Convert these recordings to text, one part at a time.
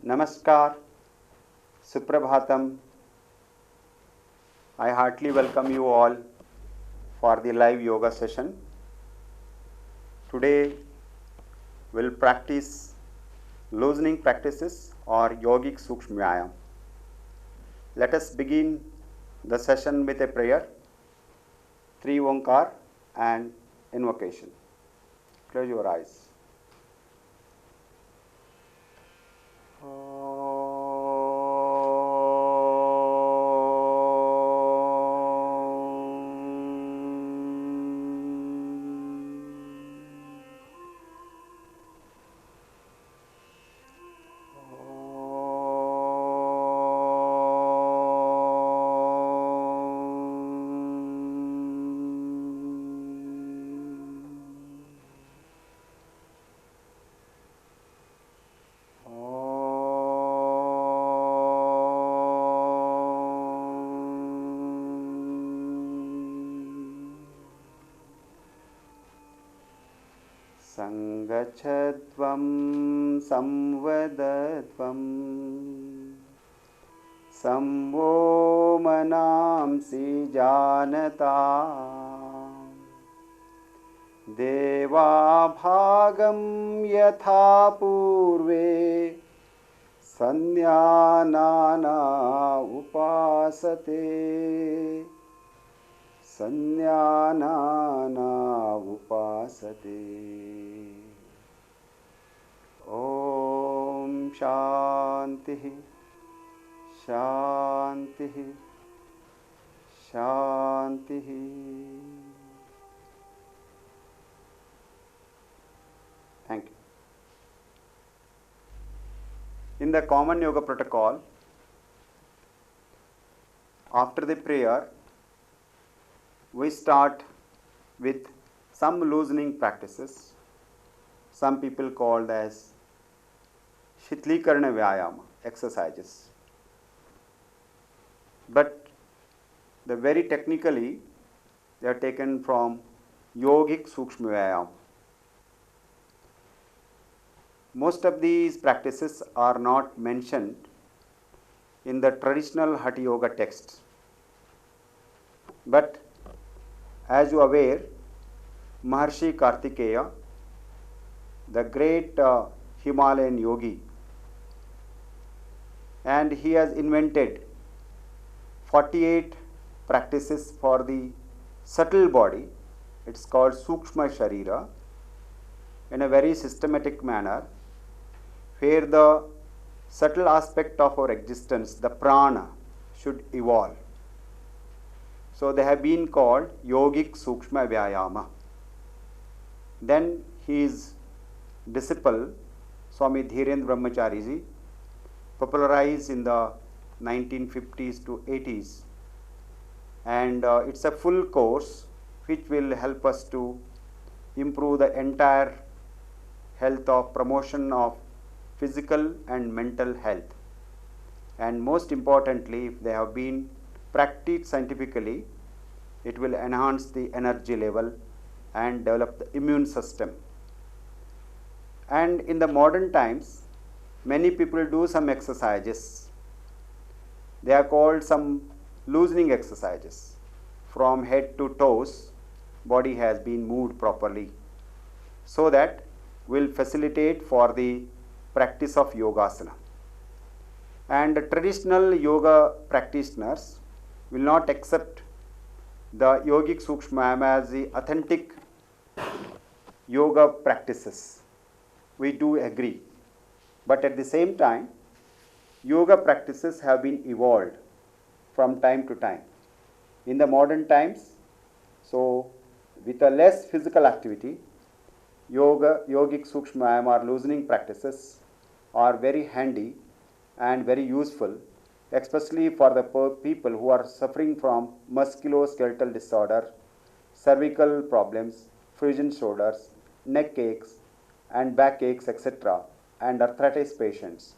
Namaskar, Suprabhatam. I heartily welcome you all for the live yoga session. Today we'll practice loosening practices or yogic Sukshma Vyayam. Let us begin the session with a prayer, 3 Onkar and invocation. Close your eyes. संगच्छध्वं संवदध्वं संवो मनांसि जानता देवाभागं यथा पूर्वे संज्ञानाना उपासते संज्ञानाना उपासते। ओम शांति शांति शांति। Thank you. In the common yoga protocol, after the prayer, we start with some loosening practices. Some people called as Shitlikarna Vyayama exercises. But the very technically they are taken from Yogic Sukshma Vyayama. Most of these practices are not mentioned in the traditional Hatha Yoga texts. But as you are aware, Maharshi Kartikeya, the great Himalayan yogi, and he has invented 48 practices for the subtle body. It's called Sukshma Sharira, in a very systematic manner, where the subtle aspect of our existence, the prana, should evolve. So they have been called Yogic Sukshma Vyayama. Then his disciple, Swami Dhirendra Brahmachariji, popularized in the 1950s to 80s. And it's a full course which will help us to improve the entire health of promotion of physical and mental health. And most importantly, if they have been practiced scientifically, it will enhance the energy level and develop the immune system. And in the modern times, many people do some exercises. They are called some loosening exercises. From head to toes, body has been moved properly, so that will facilitate for the practice of yogasana. And traditional yoga practitioners will not accept the yogic sukshma as the authentic yoga practices. We do agree. But at the same time, yoga practices have been evolved from time to time. In the modern times, so with a less physical activity, yogic sukshma or loosening practices are very handy and very useful, especially for the people who are suffering from musculoskeletal disorder, cervical problems, frozen shoulders, neck aches and back aches, etc., and arthritis patients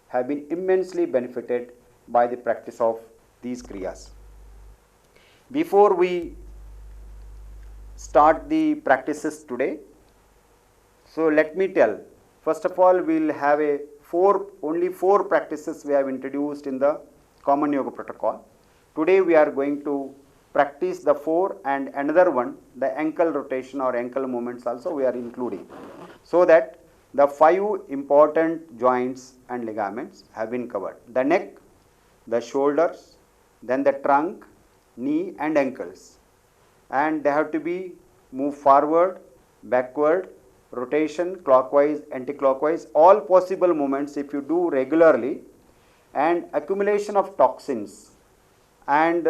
have been immensely benefited by the practice of these kriyas. Before we start the practices today, so let me tell, first of all, we will have a only four practices we have introduced in the common yoga protocol. Today we are going to practice the four, and another one, the ankle rotation or ankle movements also we are including, so that the five important joints and ligaments have been covered: the neck, the shoulders, then the trunk, knee and ankles, and they have to be moved forward, backward, rotation, clockwise, anti-clockwise, all possible movements if you do regularly, and accumulation of toxins, and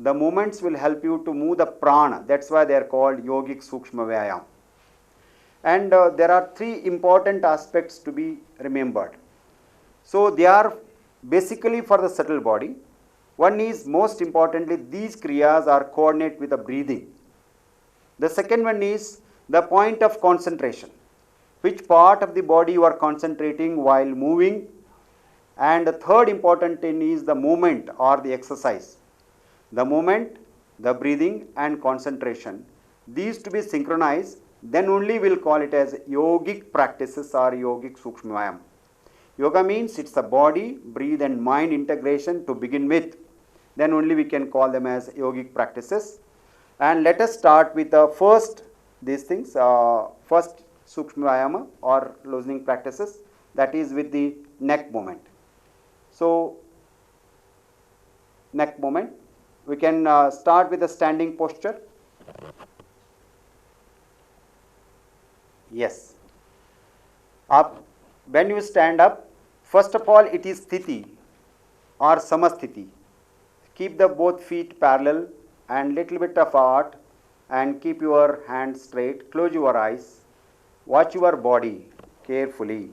the movements will help you to move the prana. That's why they are called yogic sukshma vyayam. And there are three important aspects to be remembered. So they are basically for the subtle body. One is, most importantly, these kriyas are coordinate with the breathing. The second one is the point of concentration, which part of the body you are concentrating while moving. And the third important thing is the movement or the exercise. The movement, the breathing and concentration, these to be synchronized, then only we'll call it as yogic practices or yogic sukshma vyayam. Yoga means it's a body, breathe and mind integration to begin with. Then only we can call them as yogic practices. And let us start with the first these things, first sukshma vyayama or loosening practices, that is with the neck movement. So neck movement, we can start with the standing posture. Yes. Up. When you stand up, first of all it is sthiti or samasthiti. Keep the both feet parallel and little bit apart, and keep your hands straight. Close your eyes. Watch your body carefully.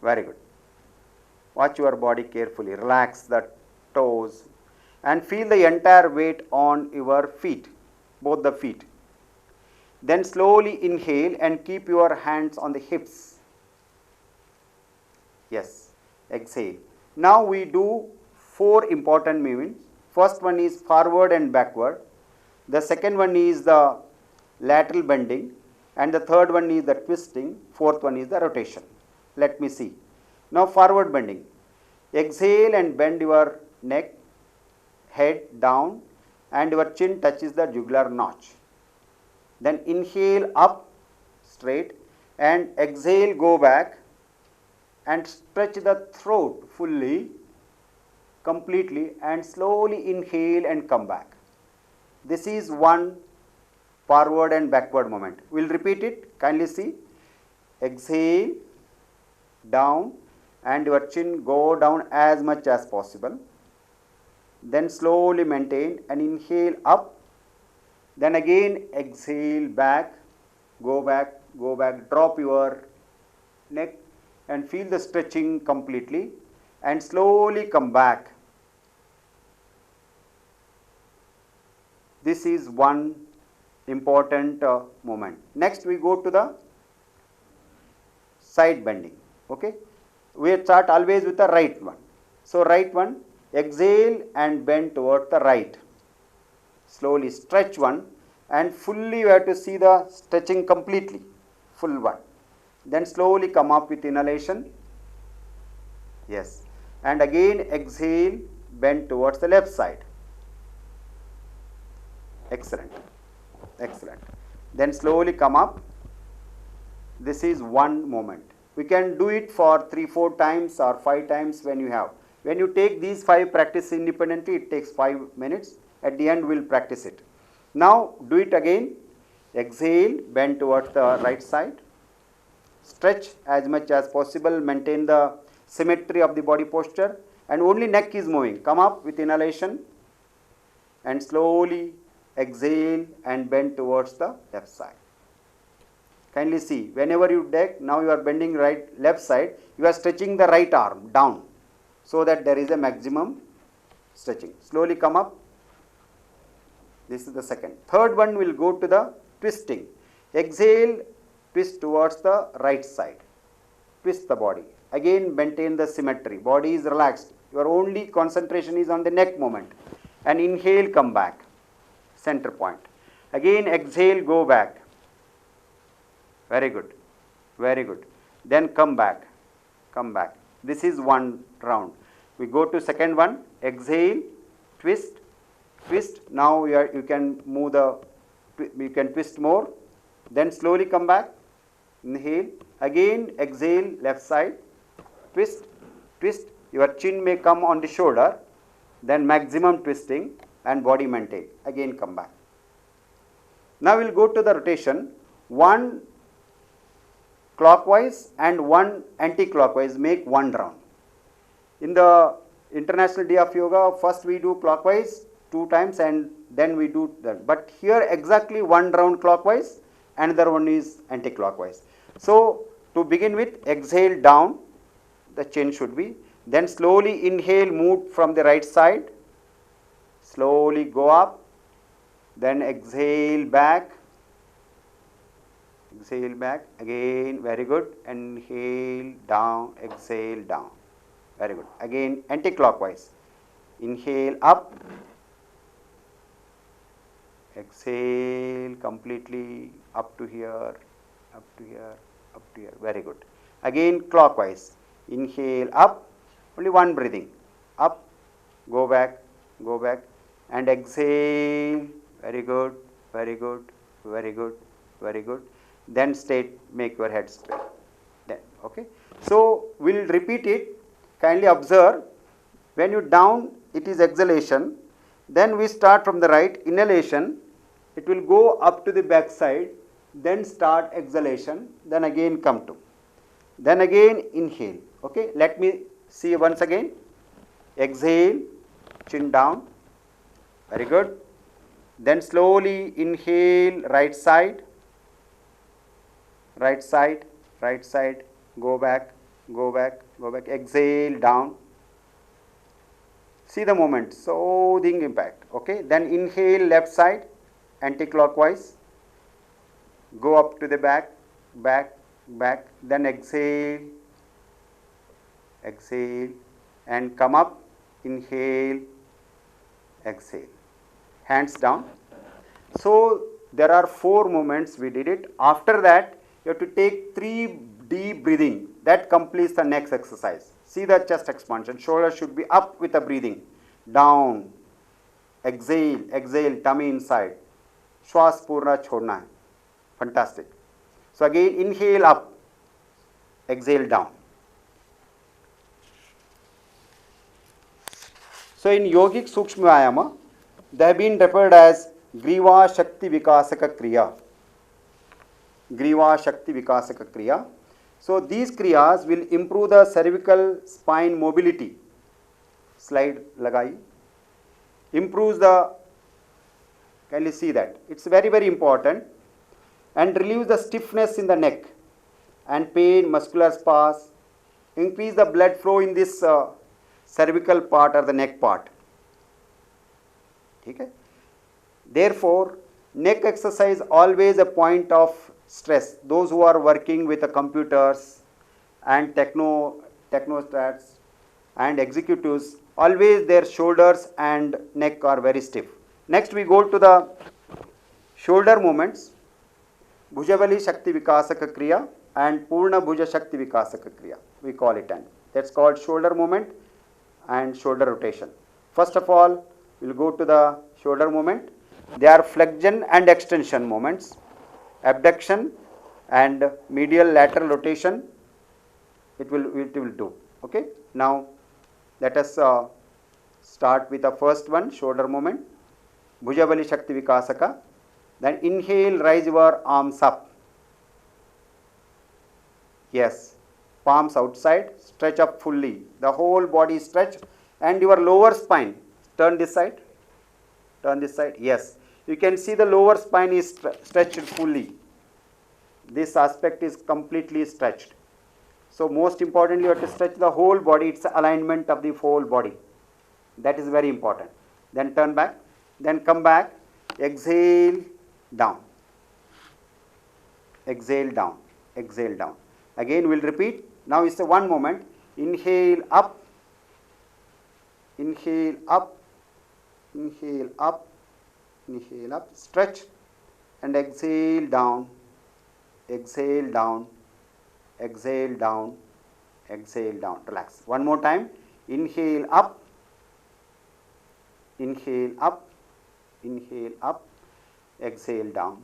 Very good. Watch your body carefully. Relax the toes and feel the entire weight on your feet, both the feet. Then slowly inhale and keep your hands on the hips. Yes. Exhale. Now we do four important movements. First one is forward and backward. The second one is the lateral bending, and the third one is the twisting. Fourth one is the rotation. Let me see. Now forward bending. Exhale and bend your neck, head down, and your chin touches the jugular notch. Then inhale up straight and exhale, go back and stretch the throat fully, completely, and slowly inhale and come back. This is one forward and backward movement. We'll repeat it. Kindly see. Exhale, down, and your chin go down as much as possible. Then slowly maintain and inhale up. Then again exhale back, go back, go back. Drop your neck and feel the stretching completely, and slowly come back. This is one important movement. Next we go to the side bending. Okay, we start always with the right one. So right one, exhale and bend towards the right. Slowly stretch one, and fully you have to see the stretching completely, full one. Then slowly come up with inhalation. Yes, and again exhale, bend towards the left side. Excellent, excellent. Then slowly come up. This is one moment. We can do it for 3-4 times or 5 times when you have. When you take these 5 practice independently, it takes 5 minutes. At the end, we will practice it. Now, do it again. Exhale, bend towards the right side. Stretch as much as possible. Maintain the symmetry of the body posture. And only neck is moving. Come up with inhalation. And slowly exhale and bend towards the left side. Kindly see, whenever you take, now you are bending left side, you are stretching the right arm down, so that there is a maximum stretching. Slowly come up. This is the second. Third one will go to the twisting. Exhale, twist towards the right side. Twist the body. Again maintain the symmetry. Body is relaxed. Your only concentration is on the neck movement. And inhale, come back. Center point. Again exhale, go back. Very good. Very good. Then come back. come back. This is one round. We go to second one, exhale, twist, twist. Now you can move you can twist more, then slowly come back, inhale, again exhale, left side, twist, twist. Your chin may come on the shoulder, then maximum twisting and body maintain, again come back. Now we will go to the rotation, one clockwise and one anti-clockwise, make one round. In the International Day of Yoga, first we do clockwise 2 times and then we do that. But here exactly one round clockwise, another one is anti-clockwise. So to begin with, exhale down, the chin should be, then slowly inhale, move from the right side, slowly go up, then exhale back, again, very good, inhale down, exhale down, very good, again anti-clockwise, inhale up, exhale completely up to here, up to here, up to here, very good, again clockwise, inhale up, only one breathing, up, go back, and exhale, very good, very good, very good, very good, then straight, make your head straight, then, okay. So we will repeat it, kindly observe, when you down, it is exhalation, then we start from the right, inhalation, it will go up to the back side, then start exhalation, then again come to, then again inhale, okay. Let me see once again, exhale, chin down, very good, then slowly inhale, right side, go back, exhale down, see the moment, soothing impact, okay. Then inhale, left side, anti-clockwise, go up to the back, then exhale, and come up, inhale, exhale, hands down. So there are 4 movements, we did it. After that, you have to take 3 deep breathing, that completes the next exercise. See the chest expansion, shoulder should be up with the breathing, down, exhale, tummy inside, श्वास पूरा छोड़ना है, fantastic. So again inhale up, exhale down. So in yogic Sukshma Vyayama, they have been referred as Griva Shakti Vikasaka Kriya. So these kriyas will improve the cervical spine mobility. Slide lagai. Improves the, can you see that? It's very, very important. And relieves the stiffness in the neck and pain, muscular spasms. Increase the blood flow in this cervical part or the neck part. Okay? Therefore, neck exercise always a point of stress. Those who are working with the computers and technostats and executives, always their shoulders and neck are very stiff. Next we go to the shoulder movements, Bhujavali Shakti Vikasaka Kriya and Purna Bhuja Shakti Vikasaka Kriya, we call it, and that's called shoulder movement and shoulder rotation. First of all, we will go to the shoulder movement. They are flexion and extension movements, abduction and medial lateral rotation, it will do, okay. Now let us start with the first one, shoulder movement, Bhujavali Shakti Vikasaka. Then inhale, raise your arms up, yes, palms outside, stretch up fully, the whole body stretch, and your lower spine, turn this side, yes, you can see the lower spine is stretched fully, this aspect is completely stretched. So most importantly, you have to stretch the whole body, it's the alignment of the whole body, that is very important. Then turn back, then come back, exhale down, exhale down, again we will repeat. Now it's a one moment, inhale up, stretch, and exhale down, exhale down, relax. One more time, inhale up, inhale up, inhale up, exhale down,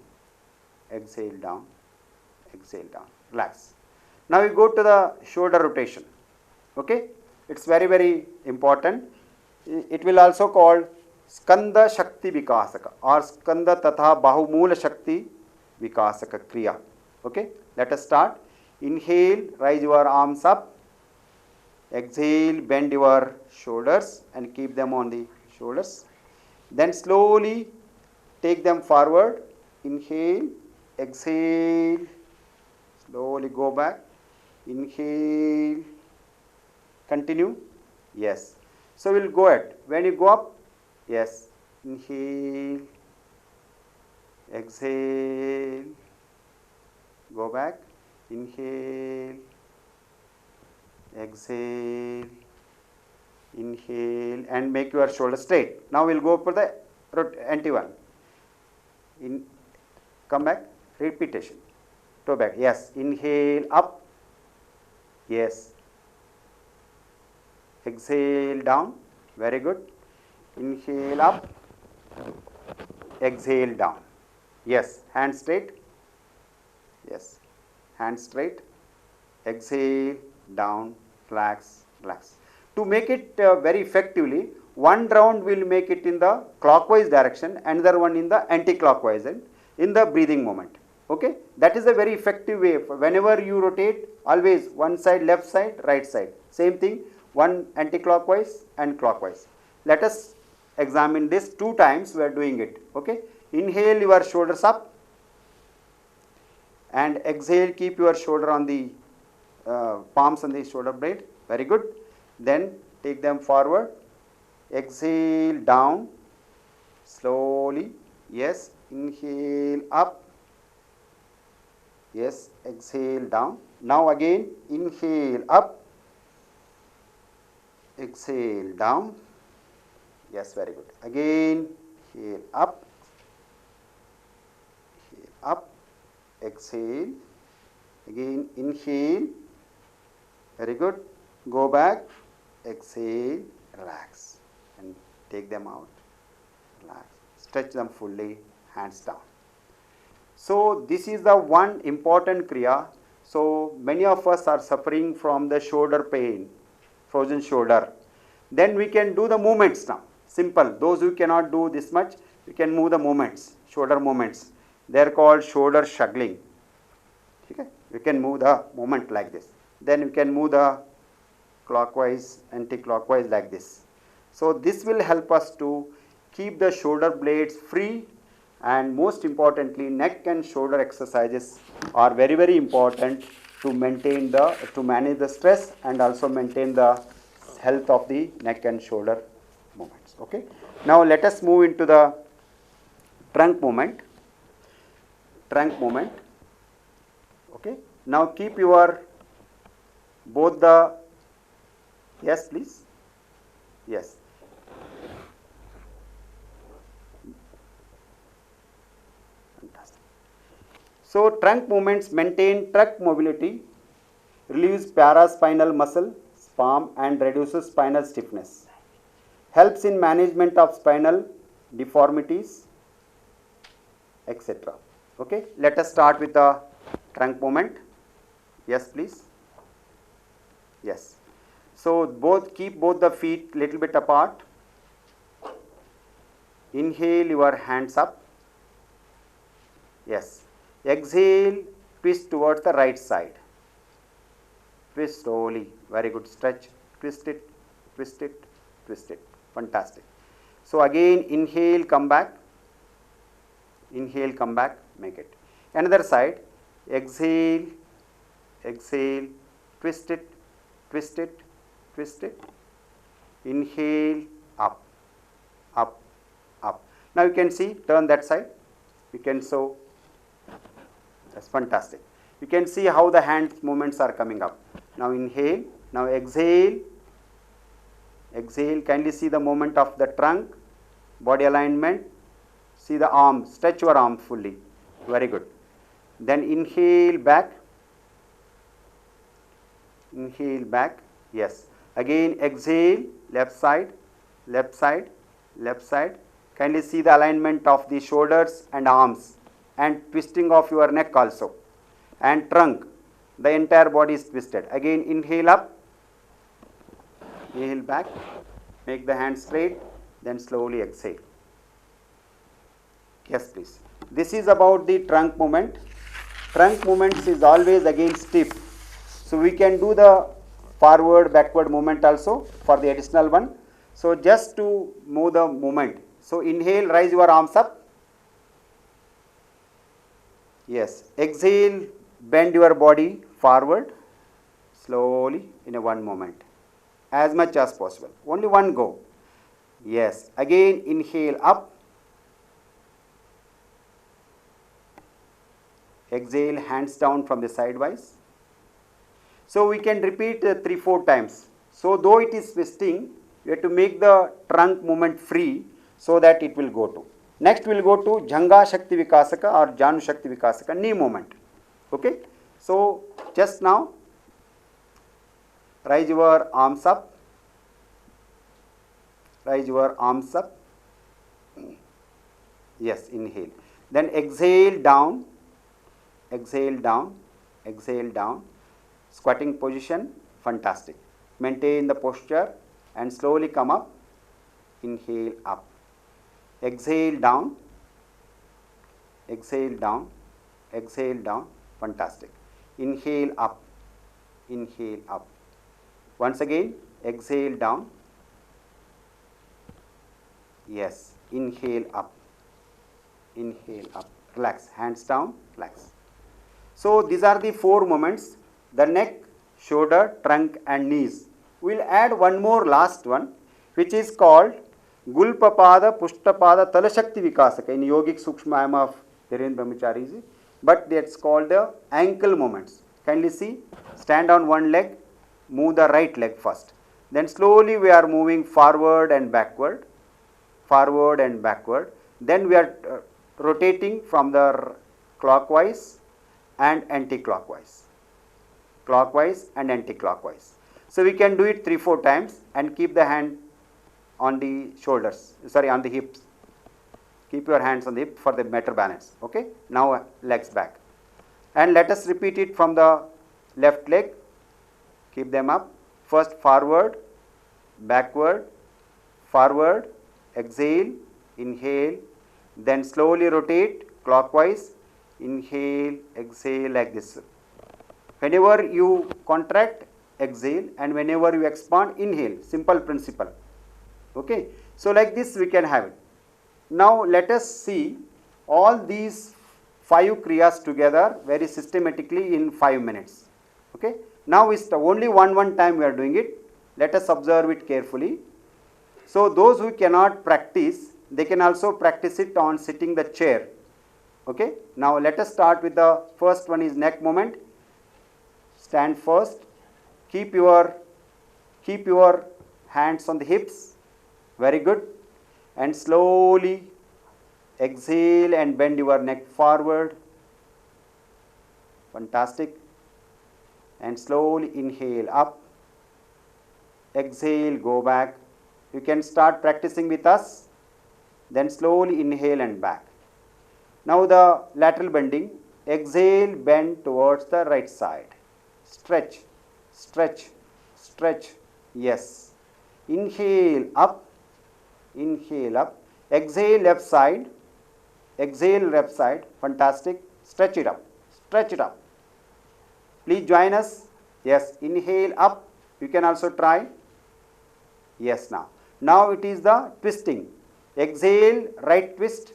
exhale down, exhale down, relax. Now we go to the shoulder rotation, okay. It's very, very important. It will also called Skanda Shakti Vikasaka or Skanda Tatha Bahumula Shakti Vikasaka Kriya. Okay, let us start. Inhale, raise your arms up. Exhale, bend your shoulders and keep them on the shoulders. Then slowly take them forward. Inhale, exhale, slowly go back. Inhale, continue. Yes. So we'll go ahead. When you go up, yes. Inhale, exhale, go back. Inhale, exhale, inhale, and make your shoulder straight. Now we'll go for the anti one. In, come back, repetition. Toe back. Yes. Inhale up. Yes. Exhale down. Very good. Inhale up. Exhale down. Yes. Hand straight. Yes. Hand straight. Exhale down. Relax. Relax. To make it very effectively, one round will make it in the clockwise direction, another one in the anti-clockwise and in the breathing moment. Okay, that is a very effective way. Whenever you rotate, always one side, left side, right side. Same thing, one anti-clockwise and clockwise. Let us examine this 2 times. We are doing it. Okay, inhale your shoulders up, and exhale. Keep your shoulder on the palms on the shoulder blade. Very good. Then take them forward. Exhale down slowly. Yes. Inhale up. Yes. Exhale down. Now again inhale up. Exhale down. Yes. Very good. Again inhale up. Inhale up. Exhale. Again inhale. Very good. Go back. Exhale. Relax and take them out. Relax. Stretch them fully. Hands down. So this is the one important kriya. So many of us are suffering from the shoulder pain, frozen shoulder. Then we can do the movements now. Simple. Those who cannot do this much, we can move the movements, shoulder movements. They are called shoulder shuggling. Okay? You can move the movement like this. Then you can move the clockwise, anti-clockwise like this. So this will help us to keep the shoulder blades free, and most importantly, neck and shoulder exercises are very, very important to maintain to manage the stress and also maintain the health of the neck and shoulder movements. Okay. Now let us move into the trunk movement. Trunk movement. Okay. Now keep your both the, yes please, yes. Fantastic. So trunk movements maintain trunk mobility, relieves paraspinal muscle, spasm and reduces spinal stiffness, helps in management of spinal deformities, etc. Okay, let us start with the trunk movement. Yes please. Yes. So keep both the feet little bit apart. Inhale your hands up. Yes. Exhale, twist towards the right side. Twist slowly. Very good. Stretch. Twist it, twist it, twist it. Fantastic. So again inhale, come back. Inhale, come back. Make it. Another side. Exhale, exhale, twist it, twist it, twist it. Inhale, up, up, up. Now you can see, turn that side. You can show. That's fantastic. You can see how the hand movements are coming up. Now inhale, now exhale. Exhale, kindly see the movement of the trunk, body alignment. See the arm, stretch your arm fully. Very good. Then inhale back. inhale back, yes. Again exhale, left side, left side, left side. Kindly see the alignment of the shoulders and arms and twisting of your neck also, and trunk, the entire body is twisted. Again inhale up, inhale back, make the hand straight, then slowly exhale. Yes, please. This is about the trunk movement. Trunk movements is always again stiff. So we can do the forward, backward movement also for the additional one. So just to move the movement. So inhale, raise your arms up. Yes. Exhale, bend your body forward slowly in a one moment, as much as possible. Only one go. Yes. Again inhale up. Exhale, hands down from the sidewise. So we can repeat 3-4 times. So though it is twisting, you have to make the trunk movement free so that it will go to. Next we will go to Janga Shakti Vikasaka or Janu Shakti Vikasaka, knee movement. Okay. So just now raise your arms up. Raise your arms up. Yes, inhale. Then exhale down. Exhale down, exhale down, squatting position, fantastic. Maintain the posture and slowly come up, inhale up. Exhale down, exhale down, exhale down, fantastic. Inhale up, inhale up. Once again, exhale down, yes, inhale up, relax, hands down, relax. So these are the 4 movements, the neck, shoulder, trunk and knees. We will add one more last one, which is called Gulpapada, Pushtapada, Talashakti Vikasaka in Yogic Sukshmayama of Dhirendra Brahmachariji, but that's called the ankle movements. Kindly see, stand on one leg, move the right leg first. Then slowly we are moving forward and backward, forward and backward. Then we are rotating from the clockwise and anti-clockwise, clockwise and anti-clockwise. So we can do it 3-4 times and keep the hand on the shoulders, on the hips. Keep your hands on the hip for the better balance. Okay. Now legs back. And let us repeat it from the left leg. Keep them up. First forward, backward, forward, exhale, inhale, then slowly rotate clockwise, inhale, exhale like this. Whenever you contract, exhale, and whenever you expand, inhale. Simple principle. Okay. So like this we can have it. Now let us see all these 5 kriyas together very systematically in 5 minutes. Okay. Now it's only one time we are doing it. Let us observe it carefully. So those who cannot practice, they can also practice it on sitting the chair. Okay. Now let us start with the first one is neck movement. Stand first. Keep your hands on the hips. Very good. And slowly exhale and bend your neck forward. Fantastic. And slowly inhale up. Exhale, go back. You can start practicing with us. Then slowly inhale and back. Now the lateral bending. Exhale, bend towards the right side. Stretch, stretch, stretch. Yes. Inhale up. Inhale up. Exhale left side. Exhale left side. Fantastic. Stretch it up. Stretch it up. Please join us. Yes. Inhale up. You can also try. Yes, now. Now it is the twisting. Exhale, right twist.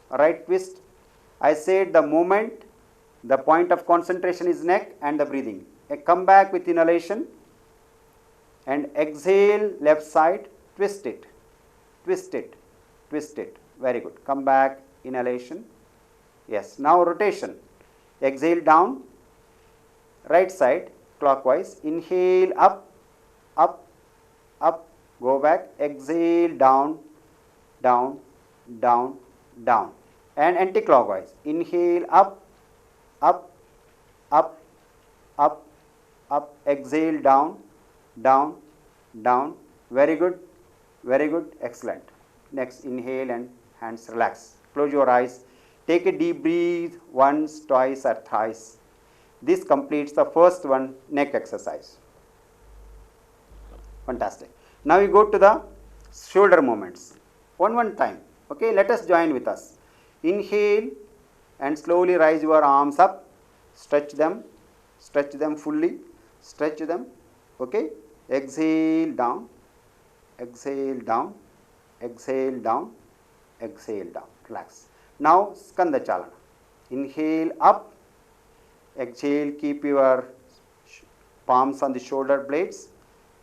Right twist. I said the movement, the point of concentration is neck and the breathing. Come back with inhalation and exhale left side, twist it, twist it, twist it. Very good. Come back, inhalation. Yes. Now rotation. Exhale down, right side, clockwise. Inhale up, up, up, go back. Exhale down, down, down, down. And anti-clockwise. Inhale up, up, up, up, up, exhale, down, down, down. Very good, very good, excellent. Next, inhale and hands relax. Close your eyes. Take a deep breath once, twice or thrice. This completes the first one, neck exercise. Fantastic. Now we go to the shoulder movements. One time. Okay, let us join with us. Inhale and slowly rise your arms up. Stretch them fully. Stretch them. Okay. Exhale down. Exhale down. Exhale down. Exhale down. Relax. Now Skanda Chalana. Inhale up. Exhale. Keep your palms on the shoulder blades.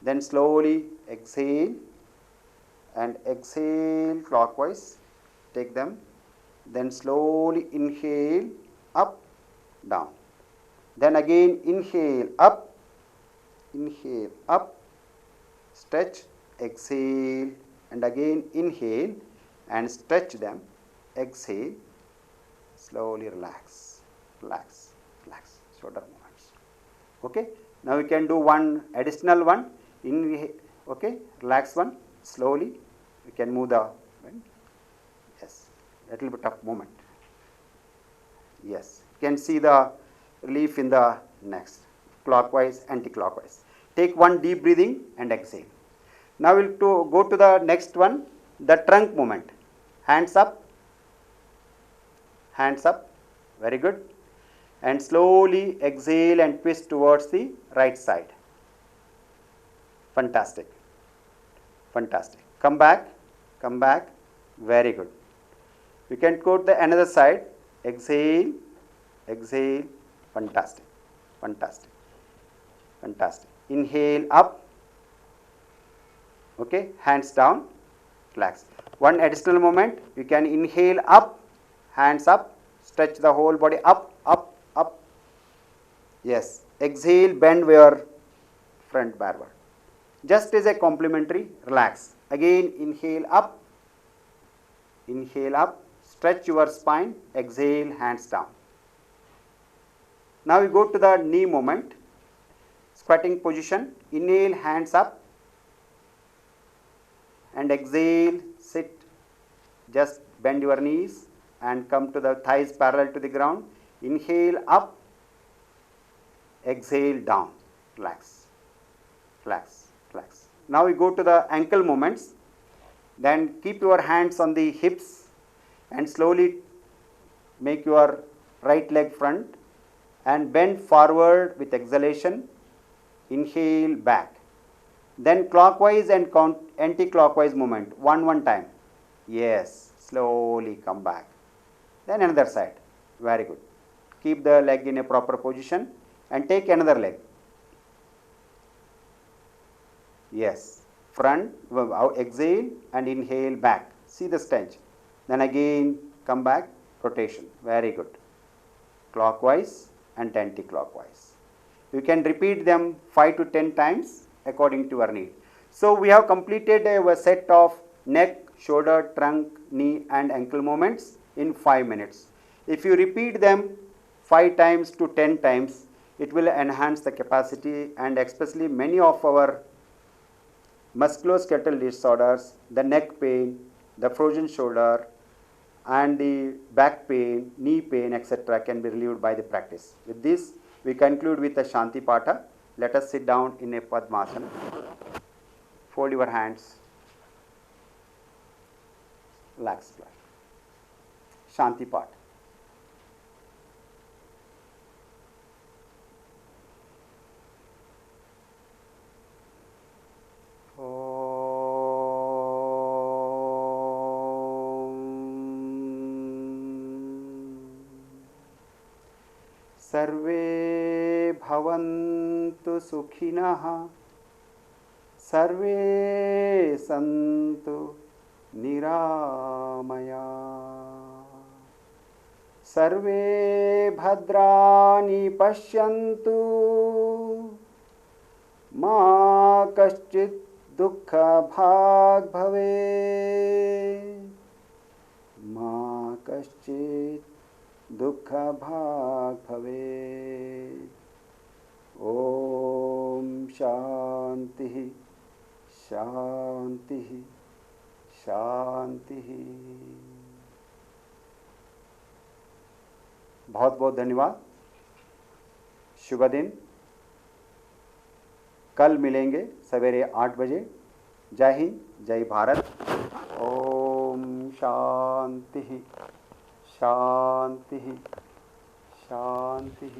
Then slowly exhale and exhale clockwise. Take them. Then slowly inhale up, down. Then again inhale up, stretch, exhale, and again inhale and stretch them, exhale, slowly relax, relax, relax, shoulder movements. Okay, now we can do one additional one, inhale, okay, relax one, slowly, we can move the, yes, little bit of movement, yes, you can see the relief in the next, clockwise, anti-clockwise. Take one deep breathing and exhale. Now we will go to the next one, the trunk movement. Hands up, very good. And slowly exhale and twist towards the right side. Fantastic, fantastic. Come back, very good. We can go to the another side, exhale, exhale, fantastic, fantastic, fantastic. Inhale up, okay, hands down, relax. One additional moment, you can inhale up, hands up, stretch the whole body up, up, up. Yes, exhale, bend your front backward. Just as a complementary, relax. Again, inhale up, stretch your spine, exhale, hands down. Now we go to the knee movement, squatting position, inhale, hands up, and exhale, sit, just bend your knees and come to the thighs parallel to the ground, inhale up, exhale down, relax, relax, relax. Now we go to the ankle movements, then keep your hands on the hips and slowly make your right leg front and bend forward with exhalation, inhale back. Then clockwise and anti-clockwise movement, one time. Yes, slowly come back. Then another side, very good. Keep the leg in a proper position and take another leg. Yes, front, exhale and inhale back. See the stretch. Then again come back, rotation, very good. Clockwise and anti-clockwise. You can repeat them 5 to 10 times according to your need. So we have completed a set of neck, shoulder, trunk, knee and ankle movements in 5 minutes. If you repeat them 5 times to 10 times, it will enhance the capacity, and especially many of our musculoskeletal disorders, the neck pain, the frozen shoulder and the back pain, knee pain, etc. can be relieved by the practice. With this, we conclude with the Shanti Patha. Let us sit down in a Padmasana. Fold your hands. Relax. Shanti Patha. सर्वे भवन्तु सुखिनः, सर्वे सन्तु निरामया, सर्वे भद्राणि पश्यन्तु, मा कश्चित् दुःखभाग् भवेत्, मा कश्चित् दुःखभाग् भवेत्। ॐ शांति शांति शांति। बहुत बहुत धन्यवाद। शुभ दिन। कल मिलेंगे सवेरे 8 बजे। जय हिंद, जय भारत। ओम शांति शांति शांति।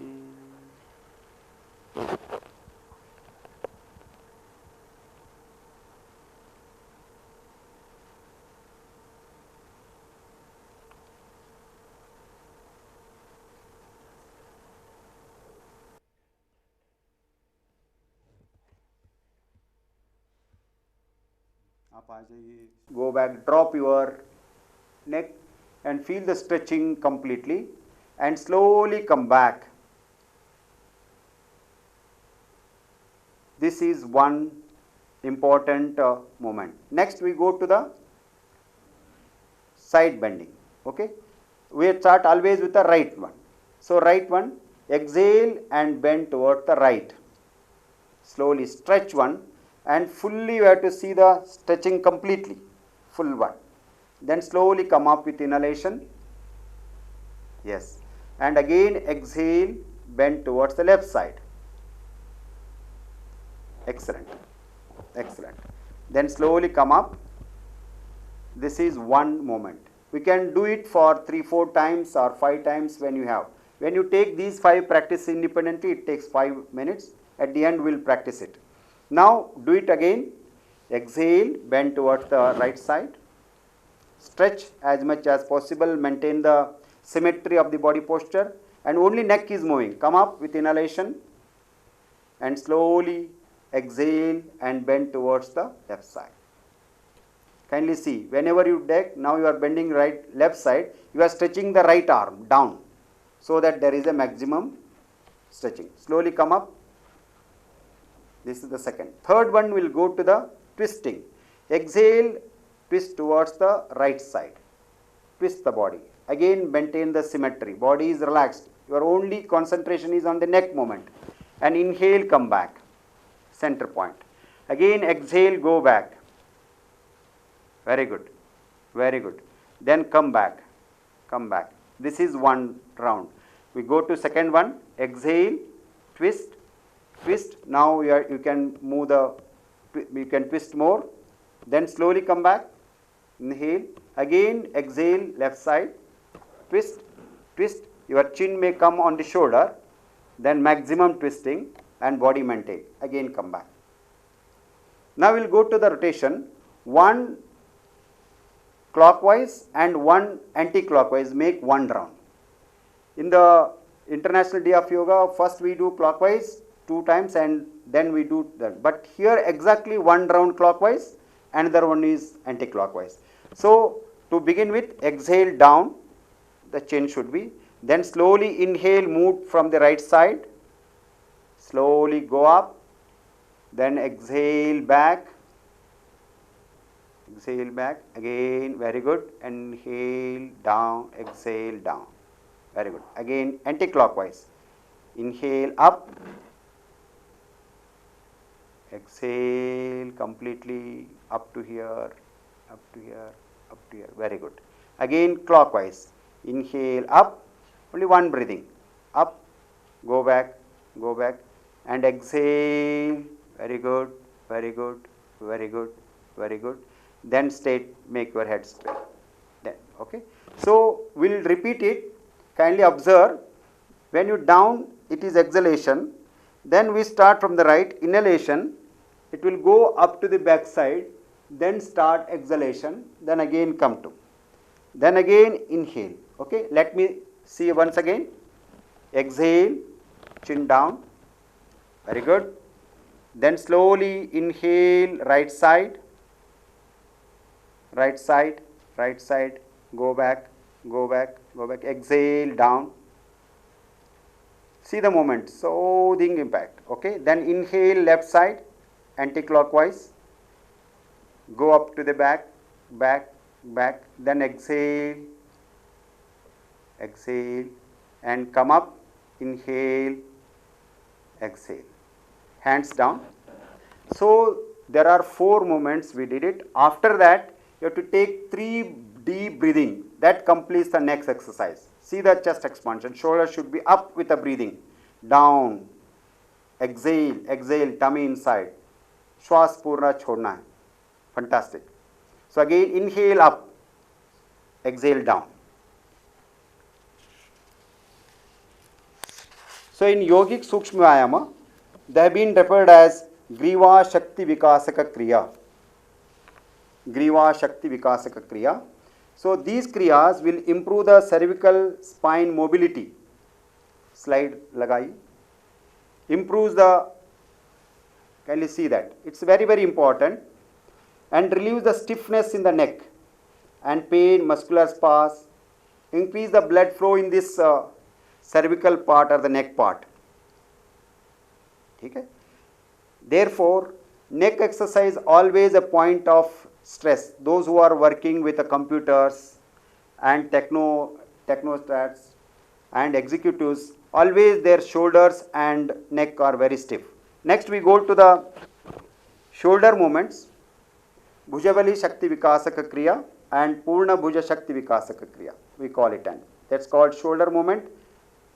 आप आ जाइए। Go back, drop your neck and feel the stretching completely and slowly come back. This is one important moment. Next we go to the side bending. Okay, we start always with the right one. So right one, exhale and bend towards the right. Slowly stretch one and fully you have to see the stretching completely, full one. Then slowly come up with inhalation. Yes. And again exhale, bend towards the left side. Excellent. Excellent. Then slowly come up. This is one moment. We can do it for 3-4 times or 5 times when you have. When you take these 5 practice independently, it takes 5 minutes. At the end, we will practice it. Now do it again. Exhale, bend towards the right side. Stretch as much as possible, maintain the symmetry of the body posture, and only neck is moving. Come up with inhalation and slowly exhale and bend towards the left side. Kindly see, whenever you take, now you are bending left side, you are stretching the right arm down so that there is a maximum stretching. Slowly come up. This is the second. Third one will go to the twisting. Exhale, twist towards the right side. Twist the body. Again maintain the symmetry. Body is relaxed. Your only concentration is on the neck movement. And inhale, come back. Center point. Again exhale, go back. Very good. Very good. Then come back. Come back. This is one round. We go to second one. Exhale, twist, twist. Now you can move you can twist more. Then slowly come back. Inhale, again exhale, left side, twist, twist, your chin may come on the shoulder, then maximum twisting and body maintain, again come back. Now we will go to the rotation, one clockwise and one anti-clockwise, make one round. In the International Day of Yoga, first we do clockwise 2 times and then we do that. But here exactly one round clockwise, another one is anti-clockwise. So to begin with, exhale down, the chin should be, then slowly inhale, move from the right side, slowly go up, then exhale back, again, very good, inhale down, exhale down, very good, again anti-clockwise, inhale up, exhale completely up to here, up to here, up to here, very good. Again clockwise, inhale up, only one breathing, up, go back, and exhale, very good, very good, very good, very good. Then straight, make your head straight. Then, okay. So we'll repeat it. Kindly observe, when you down, it is exhalation. Then we start from the right, inhalation. It will go up to the back side. Then start exhalation. Then again come to. Then again inhale. Okay. Let me see once again. Exhale, chin down. Very good. Then slowly inhale, right side, go back, exhale down. See the movement, soothing impact. Okay. Then inhale, left side, anti-clockwise, go up to the back, then exhale, and come up, inhale, exhale. Hands down, So there are 4 movements we did it. After that you have to take 3 deep breathing. That completes the next exercise. See the chest expansion. Shoulder should be up with the breathing. Down. Exhale, exhale, tummy inside. श्वास पूरा छोड़ना है. Fantastic. So again inhale up, exhale down. So in yogic Sukshma Vyayama, they have been referred as Griva Shakti Vikasaka Kriya. Griva Shakti Vikasaka Kriya. So these kriyas will improve the cervical spine mobility. Slide lagai. Improves the, can you see that? It's very, very important. And relieves the stiffness in the neck and pain, muscular spasms. Increase the blood flow in this cervical part or the neck part. Okay? Therefore, neck exercise always a point of stress. Those who are working with the computers and technostats and executives, always their shoulders and neck are very stiff. Next we go to the shoulder movements. Bhujavali Shakti Vikasaka Kriya and Purna Bhuja Shakti Vikasaka Kriya, we call it, and that's called shoulder movement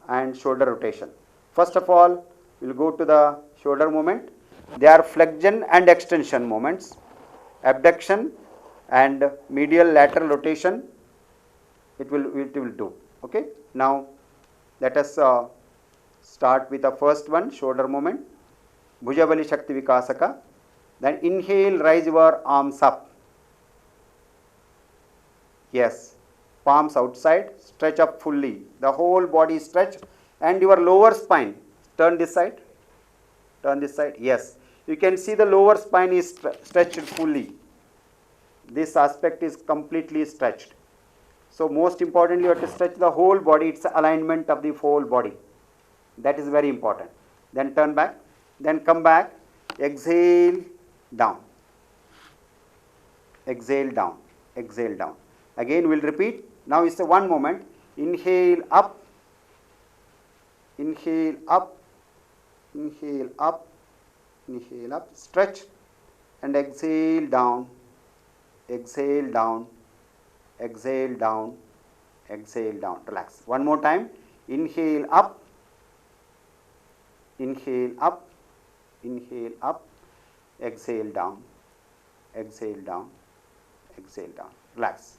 and shoulder rotation. First of all, we'll go to the shoulder movement. They are flexion and extension movements, abduction and medial lateral rotation. It will do. Okay. Now let us start with the first one, shoulder movement. Bhujavali Shakti Vikasaka. Then inhale, raise your arms up. Yes, palms outside, stretch up fully. The whole body stretch and your lower spine. Turn this side. Turn this side. Yes, you can see the lower spine is stretched fully. This aspect is completely stretched. So most importantly, you have to stretch the whole body. It's the alignment of the whole body. That is very important. Then turn back. Then come back. Exhale. Down, exhale down, exhale down. Again we'll repeat. Now it's a one moment. Inhale up, inhale up, inhale up, inhale up, stretch and exhale down, exhale down, exhale down, exhale down. Relax. One more time. Inhale up, inhale up, inhale up. Exhale down, exhale down, exhale down. Relax.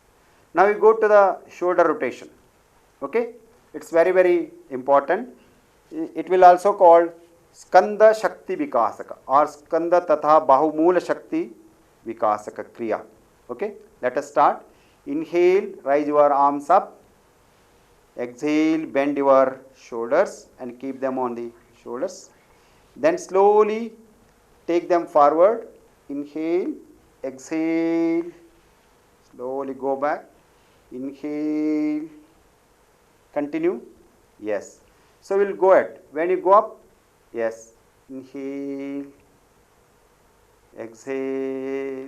Now we go to the shoulder rotation. Okay, it's very, very important. It will also called Skanda Shakti Vikasaka or Skanda Tatha Bahumula Shakti Vikasaka Kriya. Okay, let us start. Inhale, raise your arms up. Exhale, bend your shoulders and keep them on the shoulders. Then slowly take them forward. Inhale, exhale, slowly go back. Inhale, continue. Yes. So we'll go ahead. When you go up, yes. Inhale, exhale,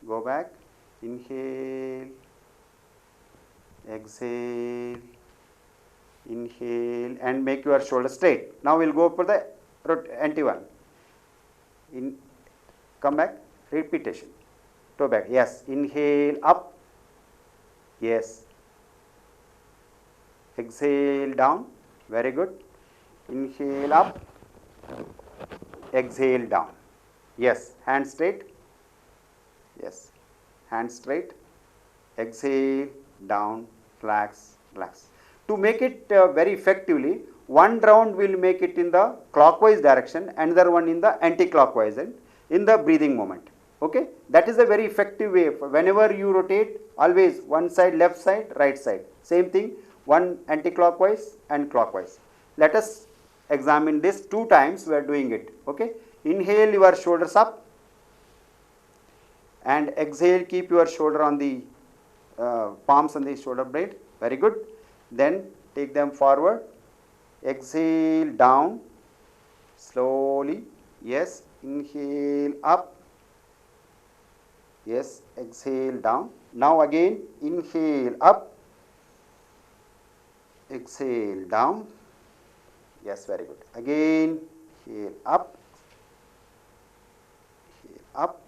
go back. Inhale, exhale, inhale, and make your shoulder straight. Now we'll go for the anti one. Come back, repetition, toe back, yes, inhale up, yes, exhale down, very good, inhale up, exhale down, yes, hand straight, yes, hand straight, exhale down, relax, relax. To make it very effectively, one round will make it in the clockwise direction, another one in the anti-clockwise and in the breathing moment. Okay, that is a very effective way. Whenever you rotate, always one side, left side, right side. Same thing, one anti-clockwise and clockwise. Let us examine this 2 times. We are doing it. Okay, inhale, your shoulders up, and exhale, keep your shoulder on the palms on the shoulder blade. Very good. Then take them forward. Exhale down, slowly, yes, inhale up, yes, exhale down. Now again, inhale up, exhale down, yes, very good. Again, inhale up, up,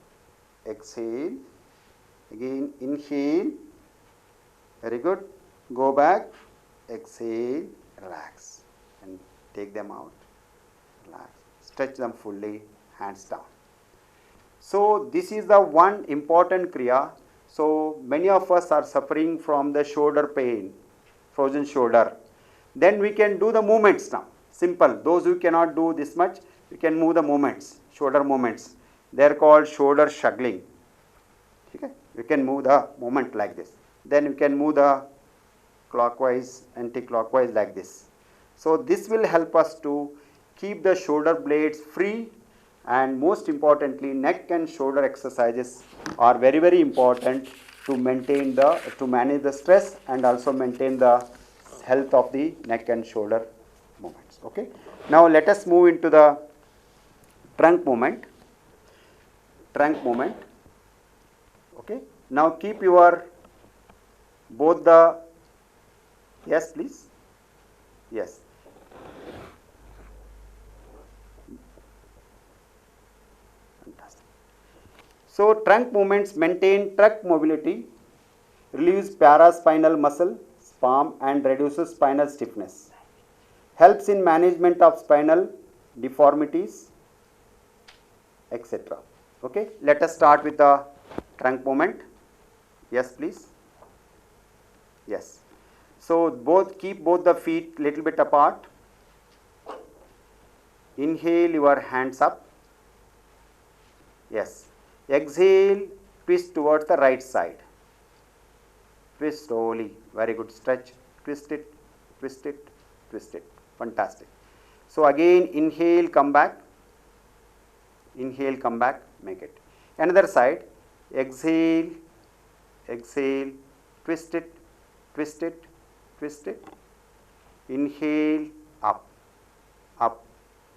exhale, again inhale, very good, go back, exhale, relax and take them out, relax, stretch them fully, hands down. So this is the one important kriya. So many of us are suffering from the shoulder pain, frozen shoulder. Then we can do the movements now. Simple. Those who cannot do this much, you can move the movements, shoulder movements. They are called shoulder shuggling. Okay? You can move the movement like this. Then you can move the clockwise, anti-clockwise like this. So this will help us to keep the shoulder blades free, and most importantly, neck and shoulder exercises are very, very important to maintain to manage the stress and also maintain the health of the neck and shoulder movements. Okay. Now let us move into the trunk movement. Trunk movement. Okay. Now keep your both the, yes please, yes. Fantastic. So trunk movements maintain trunk mobility, relieves paraspinal muscle, spasm and reduces spinal stiffness, helps in management of spinal deformities, etc. Okay, let us start with the trunk movement. Yes please. Yes. So keep both the feet little bit apart. Inhale your hands up. Yes. Exhale, twist towards the right side. Twist slowly. Very good. Stretch. Twist it, twist it, twist it. Fantastic. So again inhale, come back. Inhale, come back. Make it. Another side. Exhale, exhale, twist it, twist it, twist it. Inhale, up, up,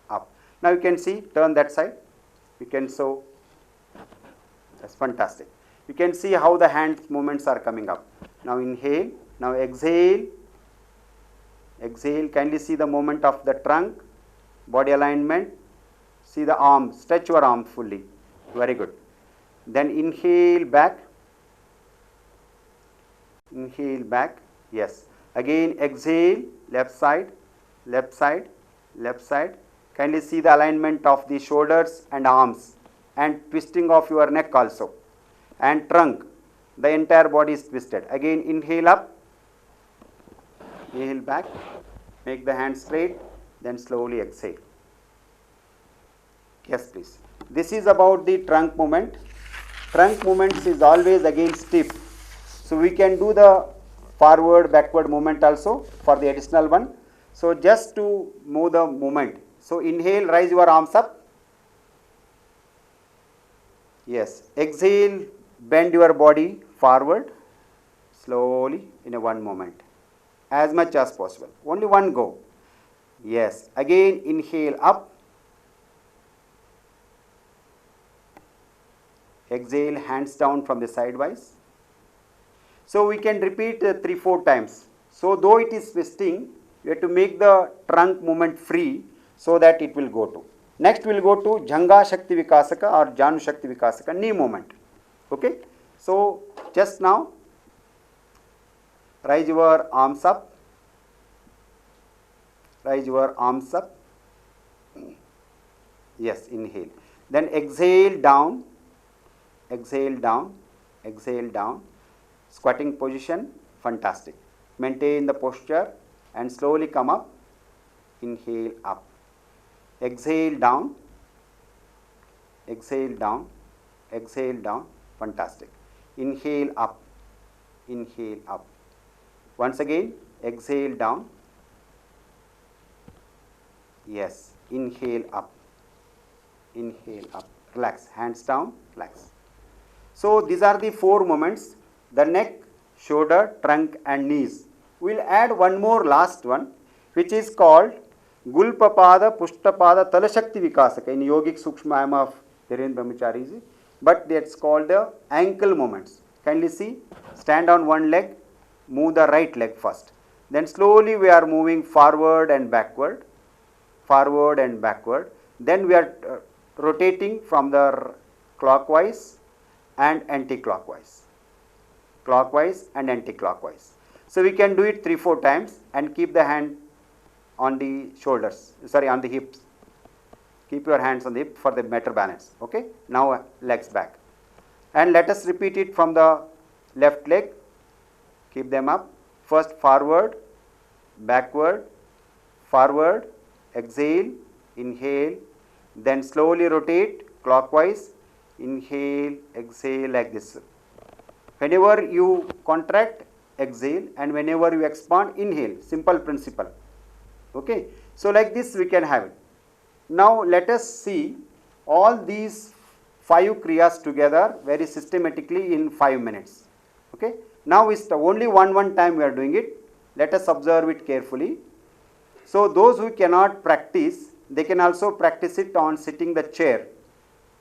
up. Now you can see, turn that side. You can show. That's fantastic. You can see how the hand movements are coming up. Now inhale, now exhale, exhale. Kindly see the movement of the trunk, body alignment. See the arm, stretch your arm fully. Very good. Then inhale back. Inhale back. Yes. Again exhale, left side, left side, left side. Kindly see the alignment of the shoulders and arms and twisting of your neck also. And trunk, the entire body is twisted. Again inhale up, inhale back, make the hand straight, then slowly exhale. Yes please. This is about the trunk movement. Trunk movements is always again stiff. So we can do the forward, backward movement also for the additional one. So just to move the movement. So inhale, raise your arms up. Yes. Exhale, bend your body forward slowly in a one moment as much as possible. Only one go. Yes. Again inhale up. Exhale, hands down from the sidewise. So we can repeat 3-4 times. So though it is twisting, you have to make the trunk movement free so that it will go to. Next we will go to Janga Shakti Vikasaka or Janu Shakti Vikasaka, knee movement. Okay. So just now raise your arms up. Raise your arms up. Yes, inhale. Then exhale down. Exhale down. Exhale down. Squatting position, fantastic. Maintain the posture and slowly come up. Inhale up. Exhale down. Exhale down. Exhale down. Fantastic. Inhale up. Inhale up. Once again, exhale down. Yes. Inhale up. Inhale up. Relax. Hands down. Relax. So these are the 4 movements. The neck, shoulder, trunk and knees. We will add one more last one, which is called Gulpapada, Pushtapada, Talashakti Vikasaka in Yogic Sukshmayama of Dhirendra Brahmachari ji. But that's called the ankle movements. Kindly see, stand on one leg, move the right leg first. Then slowly we are moving forward and backward, forward and backward. Then we are rotating from the clockwise and anti-clockwise, clockwise and anti-clockwise. So we can do it 3-4 times and keep the hand on the shoulders, sorry, on the hips. Keep your hands on the hip for the better balance. Okay. Now legs back, and let us repeat it from the left leg. Keep them up. First forward, backward, forward, exhale, inhale, then slowly rotate clockwise, inhale, exhale, like this. Whenever you contract, exhale, and whenever you expand, inhale. Simple principle. Okay. So like this we can have it. Now let us see all these 5 kriyas together very systematically in 5 minutes. Okay. Now it's only one time we are doing it. Let us observe it carefully. So those who cannot practice, they can also practice it on sitting the chair.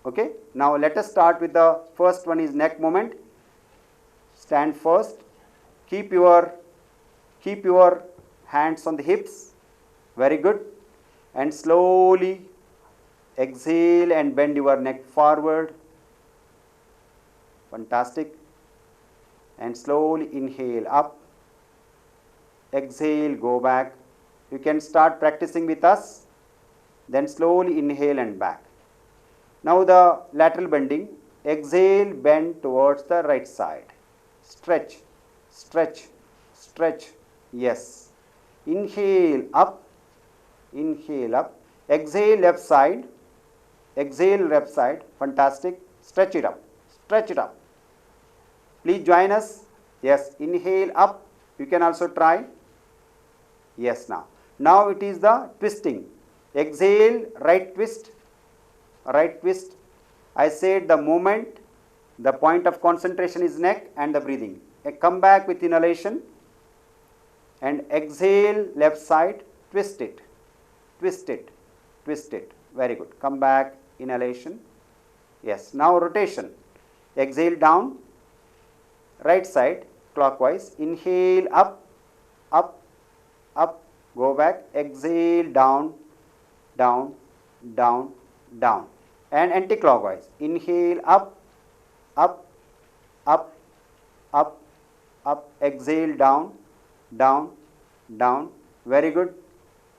Okay. Now let us start with the first one is neck movement. Stand first. Keep your hands on the hips. Very good. And slowly exhale and bend your neck forward. Fantastic. And slowly inhale up. Exhale, go back. You can start practicing with us. Then slowly inhale and back. Now the lateral bending. Exhale, bend towards the right side. Stretch, stretch, stretch. Yes. Inhale up. Inhale up. Exhale left side. Exhale left side. Fantastic. Stretch it up. Stretch it up. Please join us. Yes. Inhale up. You can also try. Yes, now. Now it is the twisting. Exhale, right twist. Right twist. I said the movement, the point of concentration is neck and the breathing. Come back with inhalation. And exhale left side. Twist it. Twist it, twist it. Very good. Come back, inhalation. Yes. Now rotation. Exhale down, right side, clockwise. Inhale up, up, up. Go back. Exhale down, down, down, down. And anti-clockwise. Inhale up, up, up, up, up. Exhale down, down, down. Very good.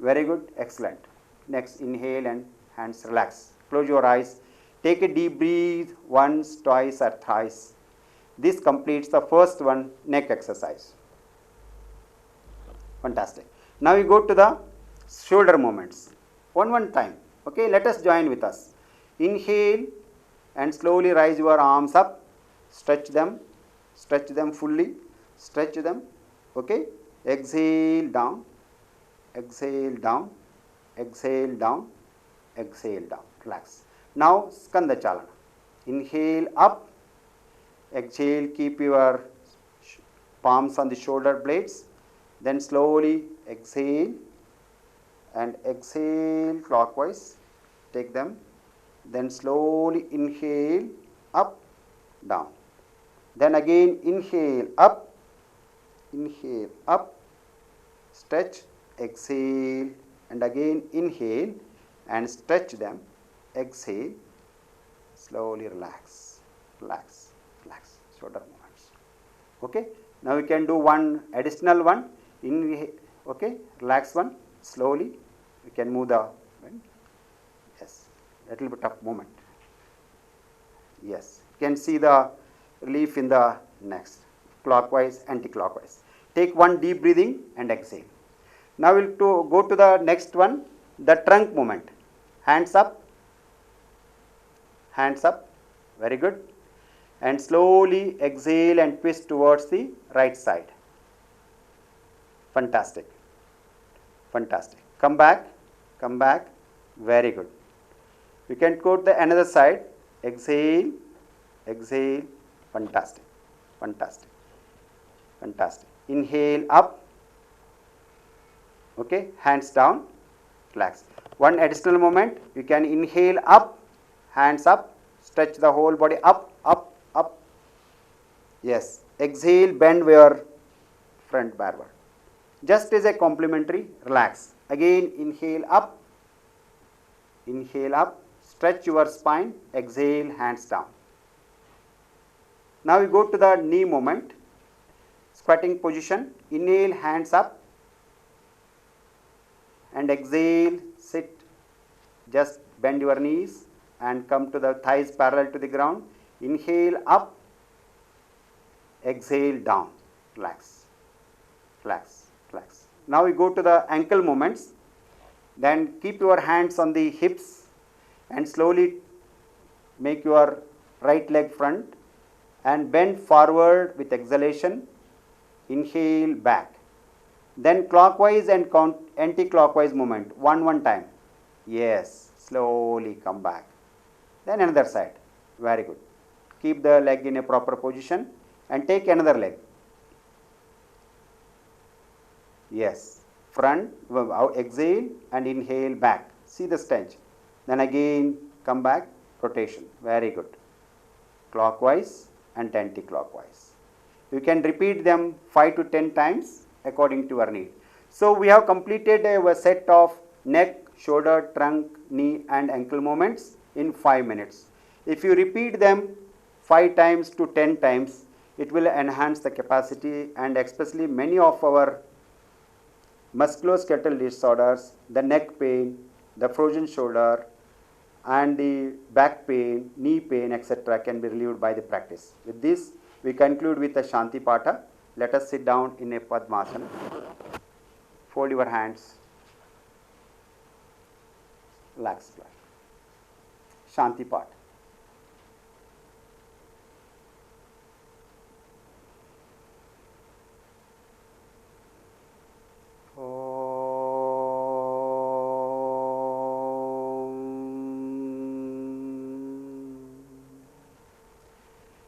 Very good, excellent. Next, inhale and hands relax. Close your eyes. Take a deep breath once, twice or thrice. This completes the first one, neck exercise. Fantastic. Now we go to the shoulder movements. One time. Okay, let us join with us. Inhale and slowly rise your arms up. Stretch them fully. Stretch them. Okay. Exhale down. Exhale down, exhale down, exhale down. Relax. Now Skanda Chalana. Inhale up, exhale, keep your palms on the shoulder blades. Then slowly exhale and exhale clockwise. Take them. Then slowly inhale up, down. Then again inhale up, stretch. Exhale and again inhale and stretch them. Exhale, slowly relax, relax, relax. Shoulder movements. Okay. Now we can do one additional one. Inhale. Okay. Relax one. Slowly. We can move the. Yes. Little bit of movement. Yes. You can see the relief in the next. Clockwise, anti-clockwise. Take one deep breathing and exhale. Now we will go to the next one, the trunk movement. Hands up, very good. And slowly exhale and twist towards the right side. Fantastic, fantastic. Come back, very good. You can go to the another side. Exhale, exhale, fantastic, fantastic, fantastic. Inhale up. Okay, hands down, relax. One additional moment, you can inhale up, hands up, stretch the whole body up, up, up. Yes, exhale, bend your front backward. Just as a complementary, relax. Again, inhale up, stretch your spine, exhale, hands down. Now we go to the knee movement, squatting position, inhale, hands up, and exhale, sit, just bend your knees and come to the thighs parallel to the ground, inhale up, exhale down, relax, relax, relax. Now we go to the ankle movements, then keep your hands on the hips and slowly make your right leg front and bend forward with exhalation, inhale back. Then clockwise and anti-clockwise movement, one time. Yes, slowly come back. Then another side, very good. Keep the leg in a proper position and take another leg. Yes, front, exhale and inhale back. See the stretch. Then again come back, rotation, very good. Clockwise and anti-clockwise. You can repeat them 5 to 10 times according to your need. So we have completed a set of neck, shoulder, trunk, knee and ankle movements in 5 minutes. If you repeat them 5 times to 10 times, it will enhance the capacity, and especially many of our musculoskeletal disorders, the neck pain, the frozen shoulder and the back pain, knee pain, etc. can be relieved by the practice. With this, we conclude with the Shanti Patha. Let us sit down in a Padmasana. Fold your hands. Relax. Shanti Patha.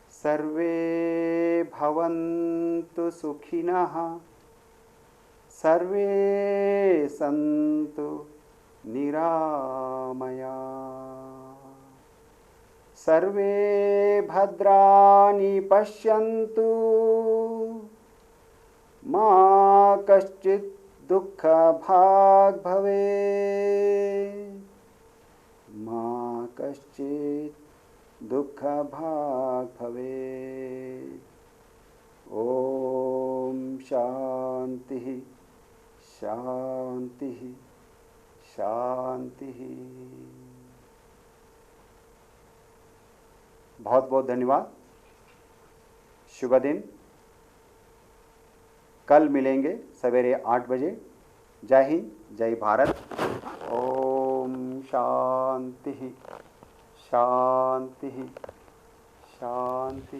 सर्वे भवन्तु सुखिनः, सर्वे सन्तु निरामया, सर्वे भद्राणि पश्यन्तु, मा कश्चित् दुःखभाग् भवेत्, मा कश्चित् दुःखभाग् भवेत्। ओम शांति शांति शांति। बहुत बहुत धन्यवाद। शुभ दिन। कल मिलेंगे सवेरे 8 बजे। जय हिंद, जय भारत। ओम शांति शांति शांति।